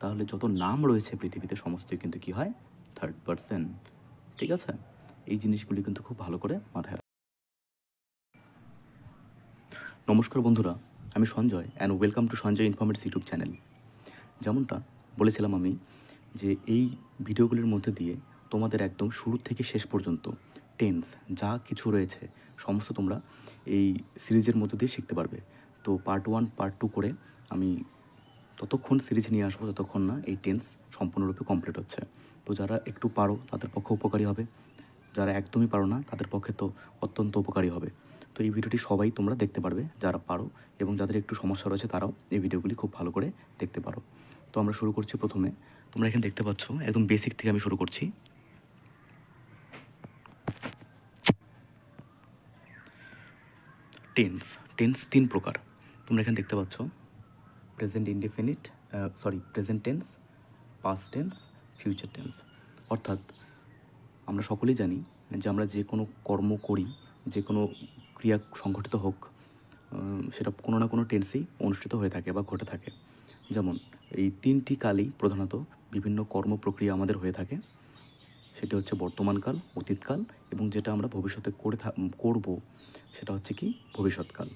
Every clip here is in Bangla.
তাহলে যত নাম রয়েছে পৃথিবীতে সমস্তই কিন্তু কী হয়, থার্ড পারসন। ঠিক আছে, এই জিনিসগুলি কিন্তু খুব ভালো করে মাথায়। নমস্কার বন্ধুরা, আমি Sanjay and welcome to Sanjay Informatives YouTube channel. যেমনটা বলেছিলাম আমি যে এই ভিডিওগুলির মধ্যে দিয়ে তোমাদের একদম শুরু থেকে শেষ পর্যন্ত টেন্স যা কিছু রয়েছে সমস্ত তোমরা এই সিরিজের মধ্যে দিয়ে শিখতে পারবে। তো পার্ট 1 পার্ট 2 করে আমি ততক্ষণ সিরিজ নিয়ে আসবো যতক্ষণ না এই টেন্স সম্পূর্ণরূপে কমপ্লিট হচ্ছে। তো যারা একটু পারো তাদের পক্ষে উপকারী হবে, যারা একদমই পারো না তাদের পক্ষে তো অত্যন্ত উপকারী হবে। তো এই ভিডিওটি সবাই তোমরা দেখতে পারবে যারা পারো, এবং যাদের একটু সমস্যা রয়েছে তারাও এই ভিডিওগুলি খুব ভালো করে দেখতে পারো। তো আমরা শুরু করছি। প্রথমে তোমরা এখানে দেখতে পাচ্ছ একদম বেসিক থেকে আমি শুরু করছি। টেন্স টেন্স 3 প্রকার তোমরা এখানে দেখতে পাচ্ছ। Present indefinite, present tense, past tense, future tense. অর্থাৎ আমরা সকলেই জানি যে আমরা যে কোনো কর্ম করি, যে কোনো ক্রিয়া সংঘটিত হোক, সেটা কোনো না কোনো টেন্সেই অনুষ্ঠিত হয়ে থাকে বা ঘটে থাকে। যেমন এই 3টি কালই প্রধানত বিভিন্ন কর্ম প্রক্রিয়া আমাদের হয়ে থাকে। সেটা হচ্ছে বর্তমানকাল, অতীতকাল, এবং যেটা আমরা ভবিষ্যতে করব সেটা হচ্ছে কি ভবিষ্যৎকাল।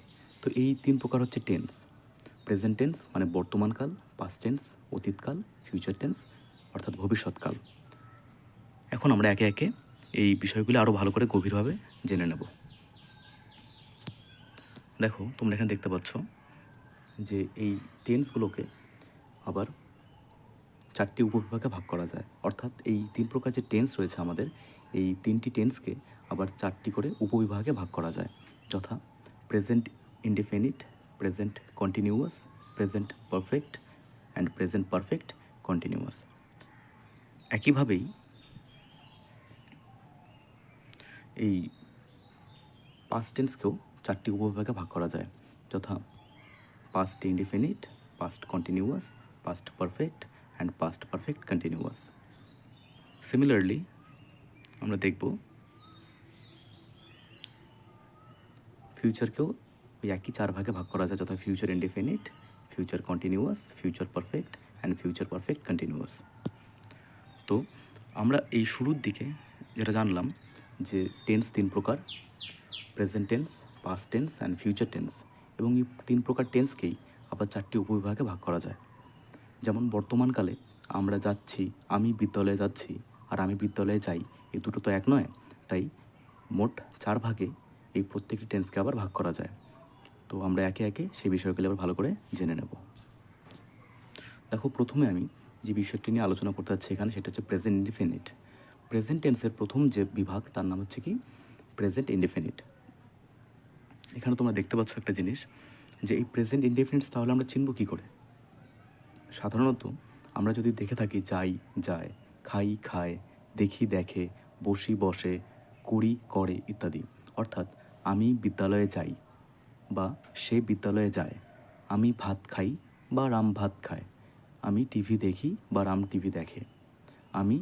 তো এই 3 প্রকার হচ্ছে টেন্স। প্রেজেন্ট টেন্স মানে বর্তমানকাল, পাস্ট টেন্স অতীতকাল, ফিউচার টেন্স অর্থাৎ ভবিষ্যৎকাল। এখন আমরা একে একে এই বিষয়গুলি আরও ভালো করে গভীরভাবে জেনে নেব। দেখো তোমরা এখানে দেখতে পাচ্ছ যে এই টেন্সগুলোকে আবার 4টি উপবিভাগে ভাগ করা যায়। অর্থাৎ এই 3 প্রকার যে টেন্স রয়েছে আমাদের, এই 3টি টেন্সকে আবার 4টি করে উপবিভাগে ভাগ করা যায়, যথা present indefinite, present continuous, present perfect and present perfect continuous. একইভাবেই এই পাস্ট টেন্সকেও 4টি উপবিভাগে ভাগ করা যায়, যথা past indefinite, past continuous, past perfect and past perfect continuous. Similarly আমরা দেখব ফিউচারকেও ওই একই 4 ভাগে ভাগ করা যায়, যথা future indefinite, future continuous, future perfect and future perfect continuous. তো আমরা এই শুরুর দিকে যেটা জানলাম যে টেন্স 3 প্রকার, present tense, past tense and future tense, এবং এই 3 প্রকার টেন্সকেই আবার 4টি উপবিভাগে ভাগ করা যায়। যেমন বর্তমানকালে আমরা যাচ্ছি, আমি বিদ্যালয়ে যাচ্ছি আর আমি বিদ্যালয়ে যাই, এই দুটো তো এক নয়, তাই মোট 4 ভাগে এই প্রত্যেকটি টেন্সকে আবার ভাগ করা যায়। তো আমরা একে একে সেই বিষয়গুলি আবার ভালো করে জেনে নেব। দেখো প্রথমে আমি যে বিষয়টি নিয়ে আলোচনা করতে যাচ্ছি এখানে, সেটা হচ্ছে প্রেজেন্ট ইনডেফিনিট। প্রেজেন্ট টেন্সের প্রথম যে বিভাগ তার নাম হচ্ছে কি প্রেজেন্ট ইনডেফিনিট। এখানে তোমরা দেখতে পাচ্ছ একটা জিনিস, যে এই প্রেজেন্ট ইনডেফিনিটস তাহলে আমরা চিনব কী করে। সাধারণত আমরা যদি দেখে থাকি যাই যায়, খাই খায়, দেখি দেখে, বসি বসে, করি করে ইত্যাদি, অর্থাৎ আমি বিদ্যালয়ে যাই বা সে বিদ্যালয়ে যায়, আমি ভাত খাই বা রাম ভাত খায়, আমি টিভি দেখি বা রাম টিভি দেখে, আমি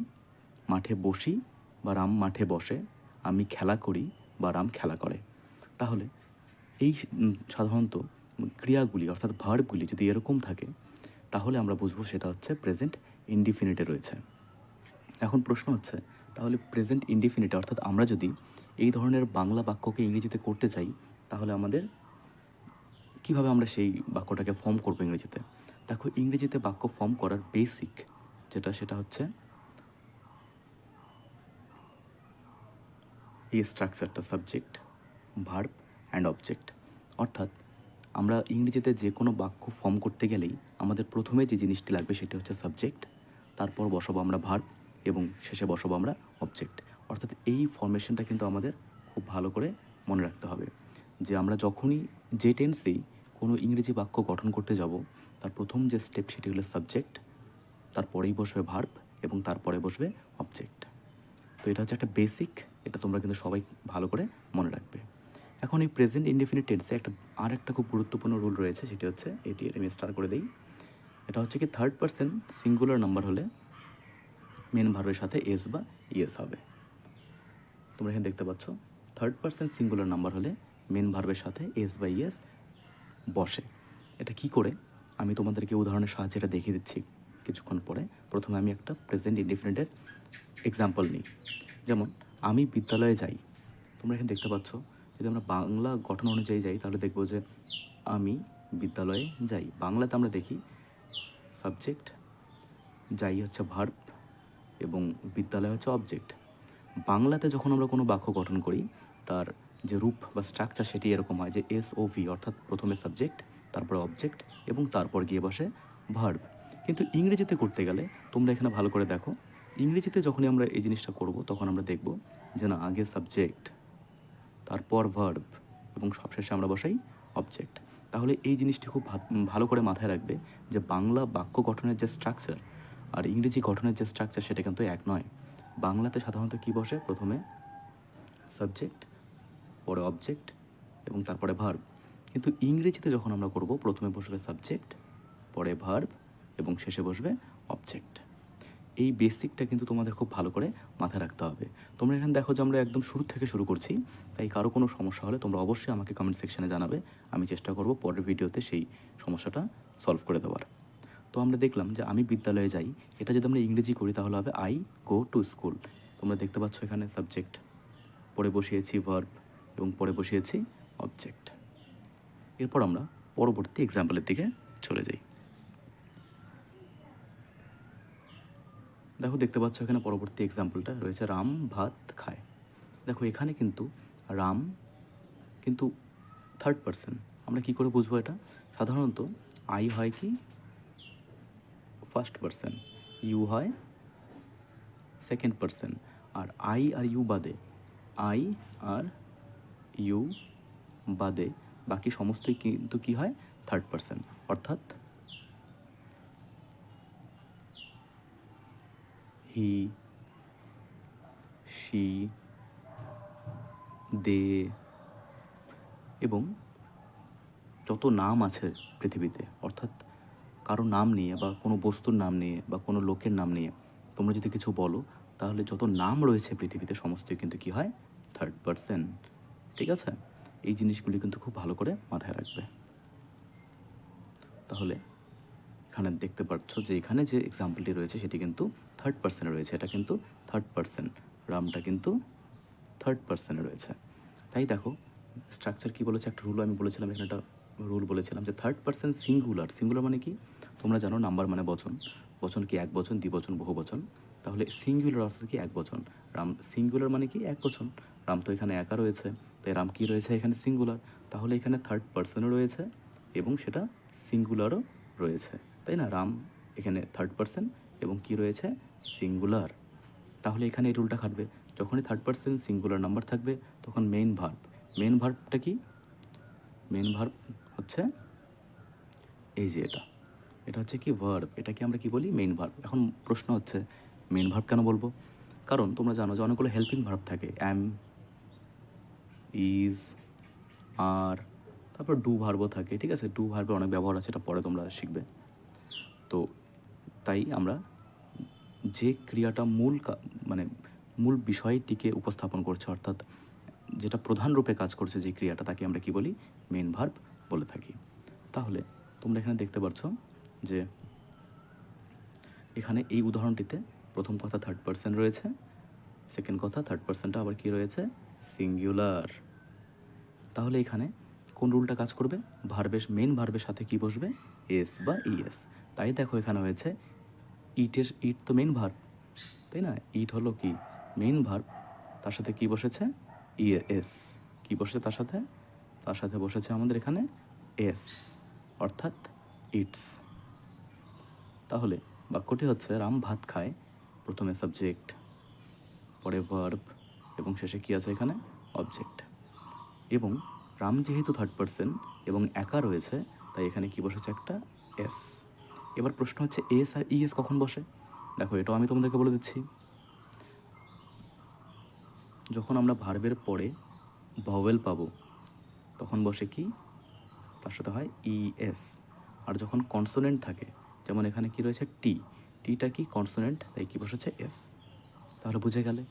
মাঠে বসি বা রাম মাঠে বসে, আমি খেলা করি বা রাম খেলা করে। তাহলে এই সাধারণত ক্রিয়াগুলি অর্থাৎ ভার্বগুলি যদি এরকম থাকে তাহলে আমরা বুঝবো সেটা হচ্ছে প্রেজেন্ট ইনডিফিনিটে রয়েছে। এখন প্রশ্ন হচ্ছে, তাহলে প্রেজেন্ট ইনডিফিনিটে অর্থাৎ আমরা যদি এই ধরনের বাংলা বাক্যকে ইংরেজিতে করতে চাই তাহলে আমাদের কীভাবে আমরা সেই বাক্যটাকে ফর্ম করবো ইংরেজিতে। দেখো ইংরেজিতে বাক্য ফর্ম করার বেসিক সেটা হচ্ছে এই স্ট্রাকচারটা, সাবজেক্ট, ভার্ব অ্যান্ড অবজেক্ট। অর্থাৎ আমরা ইংরেজিতে যে কোনো বাক্য ফর্ম করতে গেলেই আমাদের প্রথমে যে জিনিসটি লাগবে সেটি হচ্ছে সাবজেক্ট, তারপর বসাবো আমরা ভার্ব এবং শেষে বসাবো আমরা অবজেক্ট। অর্থাৎ এই ফরমেশনটা কিন্তু আমাদের খুব ভালো করে মনে রাখতে হবে, যে আমরা যখনই যে টেন্সেই কোনো ইংরেজি বাক্য গঠন করতে যাব তার প্রথম যে স্টেপ সেটি হলো সাবজেক্ট, তারপরেই বসবে ভার্ব এবং তারপরে বসবে অবজেক্ট। তো এটা হচ্ছে একটা বেসিক, এটা তোমরা কিন্তু সবাই ভালো করে মনে রাখবে। এখন এই প্রেজেন্ট ইনডেফিনিট টেন্সে একটা খুব গুরুত্বপূর্ণ রুল রয়েছে, সেটি হচ্ছে এটি আমি স্টার করে দিই। এটা হচ্ছে কি থার্ড পারসন সিঙ্গুলার নাম্বার হলে মেন ভার্বের সাথে এস বা ইয়েস হবে। তোমরা এখানে দেখতে পাচ্ছ থার্ড পারসন সিঙ্গুলার নাম্বার হলে মেন ভার্বের সাথে এস বা ইয়েস বসে। এটা কি করে আমি তোমাদেরকে উদাহরণের সাহায্যে এটা দেখিয়ে দিচ্ছি কিছুক্ষণ পরে। প্রথমে আমি একটা প্রেজেন্ট ইনডিফিনিটের এক্সাম্পল নিই। যেমন আমি বিদ্যালয়ে যাই, তোমরা এখানে দেখতে পাচ্ছ যদি আমরা বাংলা গঠন অনুযায়ী যাই তাহলে দেখব যে আমি বিদ্যালয়ে যাই। বাংলাতে আমরা দেখি সাবজেক্ট, যাই হচ্ছে ভার্ব এবং বিদ্যালয় হচ্ছে অবজেক্ট। বাংলাতে যখন আমরা কোনো বাক্য গঠন করি তার যে রূপ বা স্ট্রাকচার সেটি এরকম হয় যে SOV, অর্থাৎ প্রথমে সাবজেক্ট, তারপরে অবজেক্ট এবং তারপর গিয়ে বসে ভার্ব। কিন্তু ইংরেজিতে করতে গেলে তোমরা এখানে ভালো করে দেখো, ইংরেজিতে যখনই আমরা এই জিনিসটা করব তখন আমরা দেখব যে না, আগে সাবজেক্ট, তারপর ভার্ব এবং সবশেষে আমরা বসাই অবজেক্ট। তাহলে এই জিনিসটি খুব ভালো করে মাথায় রাখবে যে বাংলা বাক্য গঠনের যে স্ট্রাকচার আর ইংরেজি গঠনের যে স্ট্রাকচার সেটা কিন্তু এক নয়। বাংলাতে সাধারণত কী বসে, প্রথমে সাবজেক্ট, পরে অবজেক্ট এবং তারপরে ভার্ব। কিন্তু ইংরেজিতে যখন আমরা করব প্রথমে বসবে সাবজেক্ট, পরে ভার্ব এবং শেষে বসবে অবজেক্ট। এই বেসিকটা কিন্তু তোমাদের খুব ভালো করে মাথায় রাখতে হবে। তোমরা এখানে দেখো যে আমরা একদম শুরু থেকে শুরু করছি, তাই কারো কোনো সমস্যা হলে তোমরা অবশ্যই আমাকে কমেন্ট সেকশানে জানাবে। আমি চেষ্টা করব পরের ভিডিওতে সেই সমস্যাটা সলভ করে দেওয়ার। তো আমরা দেখলাম যে আমি বিদ্যালয়ে যাই, এটা যদি আমরা ইংরেজি করি তাহলে হবে আই গো টু স্কুল। তোমরা দেখতে পাচ্ছ এখানে সাবজেক্ট, পরে বসিয়েছি ভার্ব এবং পরে বসিয়েছি অবজেক্ট। এরপর আমরা পরবর্তী এক্সাম্পলের দিকে চলে যাই। দেখো দেখতে পাচ্ছ এখানে পরবর্তী এক্সাম্পলটা রয়েছে রাম ভাত খায়। দেখো এখানে কিন্তু রাম কিন্তু থার্ড পারসন। আমরা কি করে বুঝবো এটা? সাধারণত আই হয় কি ফার্স্ট পারসন, ইউ হয় সেকেন্ড পারসন, আর আই আর ইউ বাদে, আই আর ইউ বাদে বাকি সমস্তই কিন্তু কি হয়, থার্ড পারসন। অর্থাৎ হি, শি, দে এবং যত নাম আছে পৃথিবীতে, অর্থাৎ কারো নাম নিয়ে বা কোনো বস্তুর নাম নিয়ে বা কোনো লোকের নাম নিয়ে তোমরা যদি কিছু বলো তাহলে যত নাম রয়েছে পৃথিবীতে সমস্তই কিন্তু কী হয়, থার্ড পারসন। ঠিক আছে, এই জিনিসগুলি কিন্তু খুব ভালো করে মাথায় রাখবে। তাহলে এখানে দেখতে পাচ্ছ যে এখানে যে এক্সাম্পলটি রয়েছে সেটি কিন্তু থার্ড পারসনে রয়েছে, এটা কিন্তু থার্ড পারসন, রামটা কিন্তু থার্ড পারসনে রয়েছে। তাই দেখো স্ট্রাকচার কী বলেছে, একটা রুল আমি বলেছিলাম, এখানে একটা রুল বলেছিলাম যে থার্ড পারসন সিঙ্গুলার। সিঙ্গুলার মানে কি তোমরা জানো, নাম্বার মানে বচন, বচন কি এক বচন, দ্বিবচন, বহু বচন। তাহলে সিঙ্গুলার অর্থাৎ কি এক বচন। রাম সিঙ্গুলার মানে কি এক বচন, রাম তো এখানে একা রয়েছে, তাই রাম কি রয়েছে এখানে সিঙ্গুলার। তাহলে এখানে থার্ড পারসনও রয়েছে এবং সেটা সিঙ্গুলারও রয়েছে, তাই না? রাম এখানে থার্ড পারসন এবং কি রয়েছে, সিঙ্গুলার। তাহলে এখানে এই রুলটা খাটবে, যখনই থার্ড পারসন সিঙ্গুলার নাম্বার থাকবে তখন মেইন ভার্ব। মেইন ভার্বটা কি, মেইন ভার্ব হচ্ছে এই যে এটা, এটা হচ্ছে কি ভার্ব, এটাকে আমরা কি বলি, মেইন ভার্ব। এখন প্রশ্ন হচ্ছে মেইন ভার্ব কেন বলবো? কারণ তোমরা জানো যে অনেকগুলো হেল্পিং ভার্ব থাকে, অ্যাম, ইজ, আর, তারপর ডু ভার্বও থাকে। ঠিক আছে, ডু ভার্বের অনেক ব্যবহার আছে, এটা পরে তোমরা শিখবে। তো তাই আমরা যে ক্রিয়াটা মানে মূল বিষয়টিকে উপস্থাপন করছে, অর্থাৎ যেটা প্রধান রূপে কাজ করছে যে ক্রিয়াটা, তাকে আমরা কি বলি, মেইন ভার্ব বলে থাকি। তাহলে তোমরা এখানে দেখতে পাচ্ছ যে এখানে এই উদাহরণটিতে প্রথম কথা থার্ড পারসন রয়েছে, সেকেন্ড কথা থার্ড পারসনটা আবার কি রয়েছে, সিঙ্গুলার। তাহলে এখানে কোন রুলটা কাজ করবে, ভার্বের মেইন ভার্বের সাথে কি বসবে, এস বা ইএস। তাই দেখো এখানে হয়েছে ইট তো মেইন ভার্ব, তাই না? ইট হলো কি মেইন ভার্ব, তার সাথে কি বসেছে, এস। কি বসেছে তার সাথে, তার সাথে বসেছে আমাদের এখানে এস, অর্থাৎ ইটস। তাহলে বাক্যটি হচ্ছে রাম ভাত খায়, প্রথমে সাবজেক্ট, পরে ভার্ব এবং শেষে কি আছে এখানে, অবজেক্ট। এবং রাম যেহেতু থার্ড পারসন এবং একা রয়েছে তাই এখানে কি বসেছে, একটা এস। এবার প্রশ্ন হচ্ছে এস আর ইএস কখন বসে? দেখো এটাও আমি তোমাদেরকে বলে দিচ্ছি। যখন আমরা ভার্বের পরে ভাওয়েল পাবো তখন বসে কি, তার সাথে হয় ইএস। আর যখন কনসোনেন্ট থাকে, যেমন এখানে কি রয়েছে টি, টিটা কি কনসোনেন্ট, তাই কি বসেছে এস। তাহলে বুঝে গেলে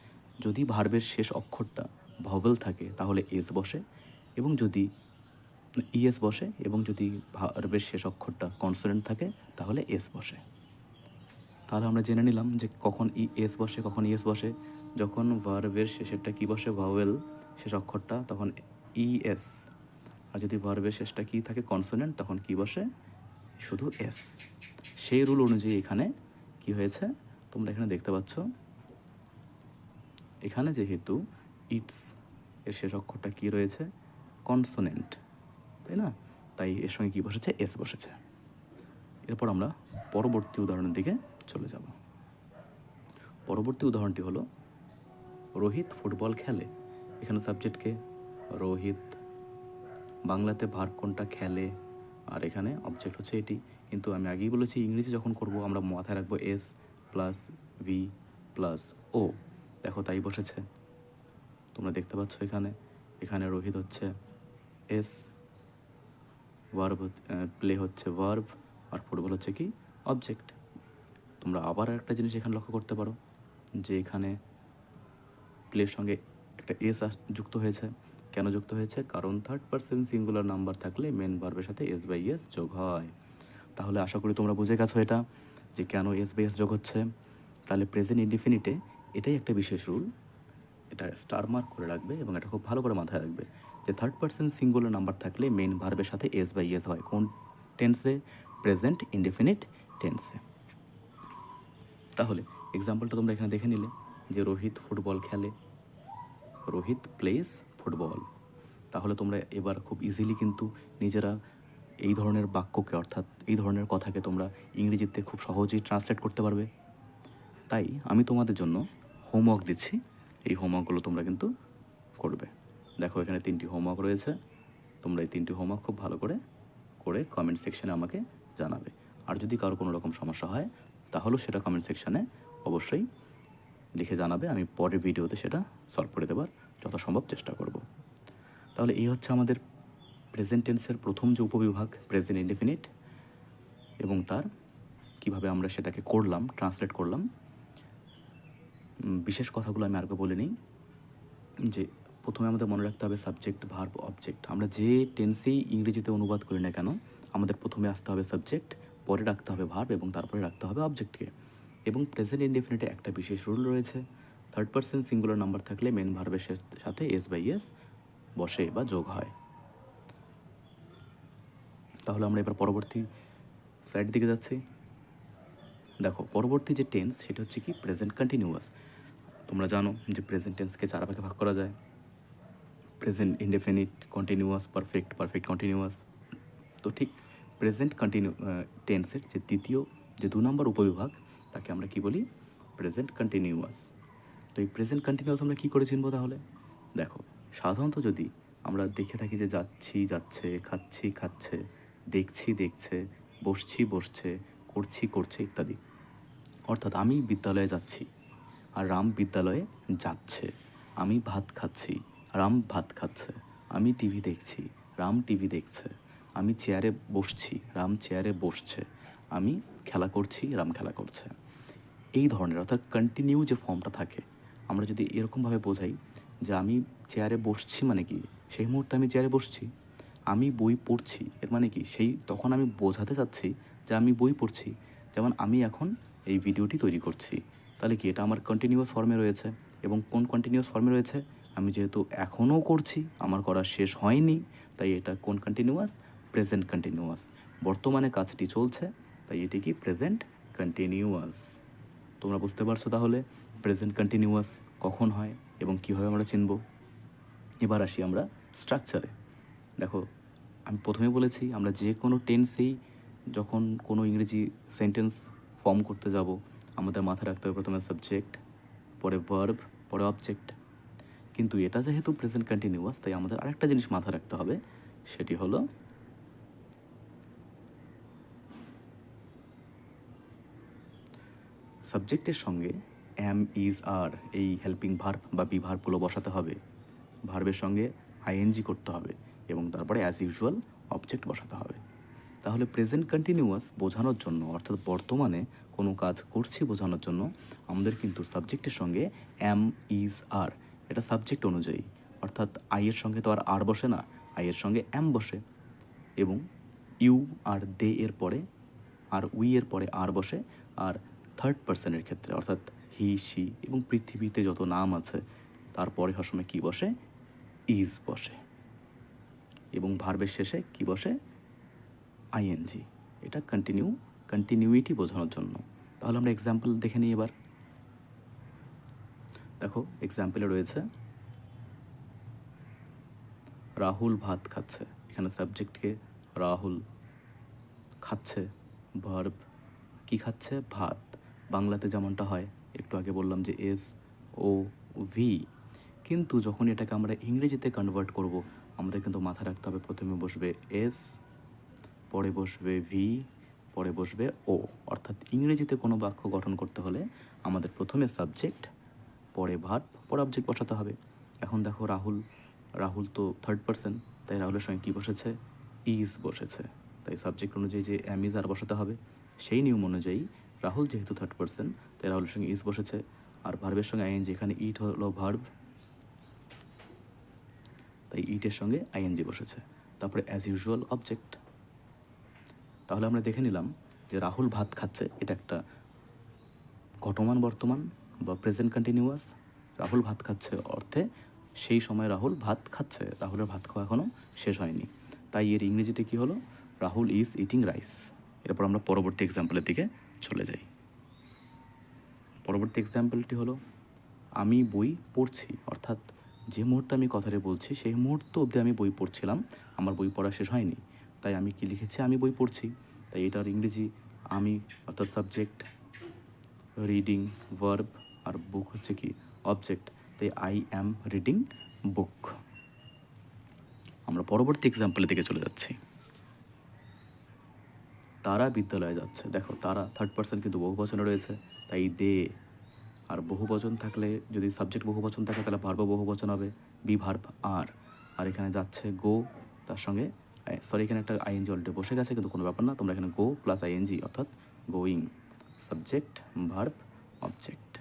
যদি ভার্বের শেষ অক্ষরটা ভাওয়েল থাকে তাহলে এস বসে, এবং যদি ইএস বসে, এবং যদি ভার্বের শেষ অক্ষরটা কনসোনেন্ট থাকে তাহলে এস বসে। তাহলে আমরা জেনে নিলাম যে কখন এস বসে, কখন ইএস বসে। যখন ভার্বের শেষেরটা কী বসে, ভাওয়েল শেষ অক্ষরটা, তখন ইএস। আর যদি ভার্বের শেষটা কী থাকে, কনসোনেন্ট, তখন কী বসে, শুধু এস। সেই রুল অনুযায়ী এখানে কি হয়েছে তোমরা এখানে দেখতে পাচ্ছ, এখানে যেহেতু ইটস এর শেষ অক্ষরটা কী রয়েছে, কনসোনেন্ট, তাই না? তাই এর সঙ্গে কী বসেছে, এস বসেছে। এরপর আমরা পরবর্তী উদাহরণের দিকে চলে যাব। পরবর্তী উদাহরণটি হলো রোহিত ফুটবল খেলে। এখানে সাবজেক্টকে রোহিত, বাংলাতে ভার্ব কোনটা, খেলে, আর এখানে অবজেক্ট হচ্ছে এটি। কিন্তু আমি আগেই বলেছি ইংরেজি যখন করব আমরা মাথায় রাখবো এস প্লাস ভি প্লাস ও। দেখো তাই বসেছে, তোমরা দেখতে পাচ্ছ এখানে। এখানে রোহিত হচ্ছে এস, ভার্ব প্লে হচ্ছে ভার্ব, আর ফুটবল হচ্ছে কি, অবজেক্ট। তোমরা আবার একটা জিনিস এখানে লক্ষ্য করতে পারো যে এখানে প্লের সঙ্গে একটা এস যুক্ত হয়েছে। কেন যুক্ত হয়েছে? কারণ থার্ড পারসন সিঙ্গুলার নাম্বার থাকলে মেন ভার্বের সাথে এস বাই এস যোগ হয়। তাহলে আশা করি তোমরা বুঝে গেছো এটা, যে কেন এস বাই এস যোগ হচ্ছে। তাহলে প্রেজেন্ট ইনডিফিনিটে এটাই একটা বিশেষ রুল, এটা স্টার মার্ক করে রাখবে এবং এটা খুব ভালো করে মাথায় রাখবে যে থার্ড পারসন সিঙ্গুলার নাম্বার থাকলে মেন ভার্বের সাথে এস বাই এস হয়। কোন টেন্সে? প্রেজেন্ট ইনডিফিনিট টেন্সে। তাহলে এক্সাম্পলটা তোমরা এখানে দেখে নিলে যে রোহিত ফুটবল খেলে, রোহিত প্লেস ফুটবল। তাহলে তোমরা এবার খুব ইজিলি কিন্তু নিজেরা এই ধরনের বাক্যকে, অর্থাৎ এই ধরনের কথাকে তোমরা ইংরেজিতে খুব সহজেই ট্রান্সলেট করতে পারবে। তাই আমি তোমাদের জন্য হোমওয়ার্ক দিচ্ছি, এই হোমওয়ার্কগুলো তোমরা কিন্তু করবে। দেখো এখানে 3টি হোমওয়ার্ক রয়েছে, তোমরা এই 3টি হোমওয়ার্ক খুব ভালো করে কমেন্ট সেকশানে আমাকে জানাবে। আর যদি কারো কোনো রকম সমস্যা হয় তাহলেও সেটা কমেন্ট সেকশানে অবশ্যই লিখে জানাবে, আমি পরের ভিডিওতে সেটা সলভ করে দেওয়ার যথাসম্ভব চেষ্টা করব। তাহলে এই হচ্ছে আমাদের প্রেজেন্ট টেন্সের প্রথম যে উপবিভাগ, প্রেজেন্ট ইনডেফিনিট, এবং তার কিভাবে আমরা সেটাকে করলাম, ট্রান্সলেট করলাম। বিশেষ কথাগুলো আমি আরেকবার বলে নিই যে প্রথমে আমাদের মনে রাখতে হবে সাবজেক্ট, ভার্ব, অবজেক্ট। আমরা যে টেন্সেই ইংরেজিতে অনুবাদ করি না কেন, আমাদের প্রথমে আসতে হবে সাবজেক্ট, পরে রাখতে হবে ভার্ব এবং তারপরে রাখতে হবে অবজেক্টকে। এবং প্রেজেন্ট ইনডেফিনিটে একটা বিশেষ রুল রয়েছে, থার্ড পারসন সিঙ্গুলার নাম্বার থাকলে মেন ভার্বের সাথে এস বাই এস বসে বা যোগ হয়। তাহলে আমরা এবার পরবর্তী স্লাইড দিকে যাচ্ছি। দেখো পরবর্তী যে টেন্স সেটা হচ্ছে কি, প্রেজেন্ট কন্টিনিউয়াস। তোমরা জানো যে প্রেজেন্ট টেন্সকে 4 ভাগে ভাগ করা যায়, present indefinite, continuous, perfect, perfect continuous. তো ঠিক প্রেজেন্ট টেন্সের যে দ্বিতীয়, যে 2 নম্বর উপবিভাগ, তাকে আমরা কি বলি, প্রেজেন্ট কন্টিনিউয়াস। তো এই প্রেজেন্ট কন্টিনিউয়াস আমরা কী করে চিনবো তাহলে? দেখো সাধারণত যদি আমরা দেখে থাকি যে যাচ্ছি যাচ্ছে, খাচ্ছি খাচ্ছে, দেখছি দেখছে, বসছি বসছে, করছি করছে ইত্যাদি। অর্থাৎ আমি বিদ্যালয়ে যাচ্ছি আর রাম বিদ্যালয়ে যাচ্ছে, আমি ভাত খাচ্ছি, রাম ভাত খাচ্ছে, আমি টিভি দেখছি, রাম টিভি দেখছে, আমি চেয়ারে বসছি, রাম চেয়ারে বসছে, আমি খেলা করছি, রাম খেলা করছে। এই ধরনের, অর্থাৎ কন্টিনিউ যে ফর্মটা থাকে, আমরা যদি এরকমভাবে বোঝাই যে আমি চেয়ারে বসছি মানে কি, সেই মুহূর্তে আমি চেয়ারে বসছি। আমি বই পড়ছি এর মানে কি, তখন আমি বোঝাতে চাচ্ছি যে আমি বই পড়ছি। যেমন আমি এখন এই ভিডিওটি তৈরি করছি, তাহলে কি এটা আমার কন্টিনিউয়াস ফর্মে রয়েছে। এবং কোন কন্টিনিউয়াস ফর্মে রয়েছে? আমি যেহেতু এখনও করছি, আমার করা শেষ হয়নি, তাই এটা কোন কন্টিনিউয়াস? Present continuous. বর্তমানে কাজটি চলছে, তাই এটি কি, প্রেজেন্ট কন্টিনিউয়াস। তোমরা বুঝতে পারছো তাহলে প্রেজেন্ট কন্টিনিউয়াস কখন হয় এবং কীভাবে আমরা চিনব। এবার আসি আমরা স্ট্রাকচারে। দেখো আমি প্রথমে বলেছি আমরা যে কোনো টেন্সেই যখন কোনো ইংরেজি সেন্টেন্স ফর্ম করতে যাব, আমাদের মাথায় রাখতে হবে প্রথমে সাবজেক্ট, পরে ভার্ব, পরে অবজেক্ট। কিন্তু এটা যেহেতু প্রেজেন্ট কন্টিনিউয়াস, তাই আমাদের আরেকটা জিনিস মাথায় রাখতে হবে, সেটি হলো সাবজেক্টের সঙ্গে অ্যাম, ইজ, আর এই হেল্পিং ভার্ব বা বি ভার্বগুলো বসাতে হবে, ভার্বের সঙ্গে আইএনজি করতে হবে এবং তারপরে অ্যাজ ইউজুয়াল অবজেক্ট বসাতে হবে। তাহলে প্রেজেন্ট কন্টিনিউয়াস বোঝানোর জন্য, অর্থাৎ বর্তমানে কোনো কাজ করছি বোঝানোর জন্য, আমাদের কিন্তু সাবজেক্টের সঙ্গে অ্যাম, ইজ, আর, এটা সাবজেক্ট অনুযায়ী, অর্থাৎ আইয়ের সঙ্গে তো আর বসে না, আইয়ের সঙ্গে অ্যাম বসে, এবং ইউ আর দে এর পরে আর উই এর পরে আর বসে, আর থার্ড পার্সনের ক্ষেত্রে অর্থাৎ হি সি এবং পৃথিবীতে যত নাম আছে তারপরে সবসময় কী বসে, ইজ বসে, এবং ভার্বের শেষে কী বসে, আইএনজি। এটা কন্টিনিউইটি বোঝানোর জন্য। তাহলে আমরা এক্সাম্পল দেখে নিই এবার। দেখো এক্সাম্পলে রয়েছে রাহুল ভাত খাচ্ছে, এখানে সাবজেক্টকে রাহুল, খাচ্ছে ভার্ব, কি খাচ্ছে, ভাত। বাংলাতে যেমনটা হয়, একটু আগে বললাম যে এস ও ভি, কিন্তু যখন এটাকে আমরা ইংরেজিতে কনভার্ট করব আমাদের কিন্তু মাথায় রাখতে হবে প্রথমে বসবে এস, পরে বসবে ভি, পরে বসবে ও। অর্থাৎ ইংরেজিতে কোনো বাক্য গঠন করতে হলে আমাদের প্রথমে সাবজেক্ট, পরে ভার্ব, পরে অবজেক্ট বসাতে হবে। এখন দেখো রাহুল তো থার্ড পার্সন, তাই রাহুলের সঙ্গে কী বসেছে, ইজ বসেছে, তাই সাবজেক্ট অনুযায়ী যে এম ইজ আর বসাতে হবে। সেই নিয়ম অনুযায়ী রাহুল যেহেতু থার্ড পার্সন তাই রাহুলের সঙ্গে ইজ বসেছে, আর ভার্বের সঙ্গে আইএনজি, এখানে ইট হলো ভার্ব তাই ইটের সঙ্গে আইএনজি বসেছে, তারপরে অ্যাজ ইউজুয়াল অবজেক্ট। তাহলে আমরা দেখে নিলাম যে রাহুল ভাত খাচ্ছে, এটা একটা ঘটমান বর্তমান বা প্রেজেন্ট কন্টিনিউয়াস। রাহুল ভাত খাচ্ছে অর্থে সেই সময় রাহুল ভাত খাচ্ছে, রাহুলের ভাত খাওয়া এখনও শেষ হয়নি, তাই এর ইংরেজিতে কী হলো, রাহুল ইজ ইটিং রাইস। এরপর আমরা পরবর্তী এক্সাম্পলের দিকে চলে যাই। পরবর্তী এক্সাম্পলটি হলো আমি বই পড়ছি, অর্থাৎ যে মুহূর্তে আমি কথাটি বলছি সেই মুহূর্ত অবধি আমি বই পড়ছিলাম, আমার বই পড়া শেষ হয়নি, তাই আমি কি লিখেছি, আমি বই পড়ছি। তাই এটার ইংরেজি আমি অর্থাৎ সাবজেক্ট, রিডিং ভার্ব, আর বুক হচ্ছে কি অবজেক্ট, তাই আই অ্যাম রিডিং বুক। আমরা পরবর্তী এক্সাম্পলের দিকে চলে যাচ্ছি। তারা বিদ্যালয়ে যাচ্ছে, দেখো তারা থার্ড পার্সন কিন্তু বহুবচনে রয়েছে, তাই দে। আর বহুবচন থাকলে যদি সাবজেক্ট বহুবচন থাকে তাহলে ভার্ব বহুবচন হবে, বি ভার্ব আর এখানে যাচ্ছে গো, তার সঙ্গে সরি এখানে একটা আইএনজি অলরেডি বসে গেছে, কিন্তু কোনো ব্যাপার না, তোমরা এখানে গো প্লাস আইএনজি অর্থাৎ গোয়িং, সাবজেক্ট ভার্ব অবজেক্ট।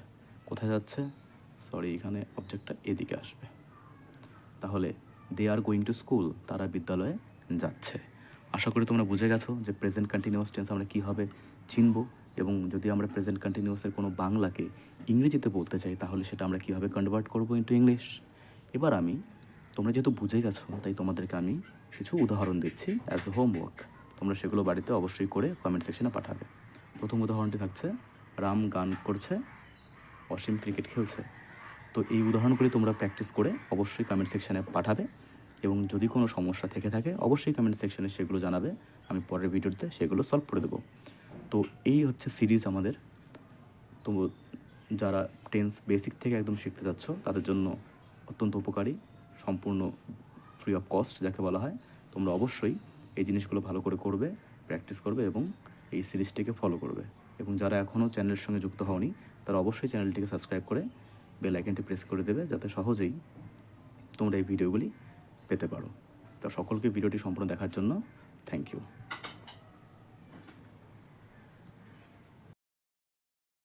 কোথায় যাচ্ছে, সরি এখানে অবজেক্টটা এদিকে আসবে, তাহলে দে আর গোয়িং টু স্কুল, তারা বিদ্যালয়ে যাচ্ছে। আশা করি তোমরা বুঝে গেছো যে প্রেজেন্ট কন্টিনিউয়াস টেন্স আমরা কীভাবে চিনব, এবং যদি আমরা প্রেজেন্ট কন্টিনিউয়াসের কোনো বাংলাকে ইংরেজিতে বলতে চাই তাহলে সেটা আমরা কীভাবে কনভার্ট করবো ইন্টু ইংলিশ। এবার তোমরা যেহেতু বুঝে গেছো তাই তোমাদেরকে আমি কিছু উদাহরণ দিচ্ছি অ্যাজ এ হোমওয়ার্ক, তোমরা সেগুলো বাড়িতে অবশ্যই করে কমেন্ট সেকশনে পাঠাবে। প্রথম উদাহরণটি থাকছে রাম গান করছে, অসীম ক্রিকেট খেলছে। তো এই উদাহরণগুলি তোমরা প্র্যাকটিস করে অবশ্যই কমেন্ট সেকশানে পাঠাবে, এবং যদি কোনো সমস্যা থেকে থাকে অবশ্যই কমেন্ট সেকশানে সেগুলো জানাবে, আমি পরের ভিডিওতে সেগুলো সলভ করে দেবো। তো এই হচ্ছে সিরিজ আমাদের। তো যারা টেন্স বেসিক থেকে একদম শিখতে যাচ্ছ তাদের জন্য অত্যন্ত উপকারী, সম্পূর্ণ ফ্রি অফ কস্ট যাকে বলা হয়। তোমরা অবশ্যই এই জিনিসগুলো ভালো করে করবে, প্র্যাকটিস করবে এবং এই সিরিজটিকে ফলো করবে। এবং যারা এখনও চ্যানেলের সঙ্গে যুক্ত হওনি তারা অবশ্যই চ্যানেলটিকে সাবস্ক্রাইব করে বেল আইকনটি প্রেস করে দেবে, যাতে সহজেই তোমরা এই ভিডিওগুলি পেতে পারো। তো সকলকে ভিডিওটি সম্পূর্ণ দেখার জন্য থ্যাংক ইউ।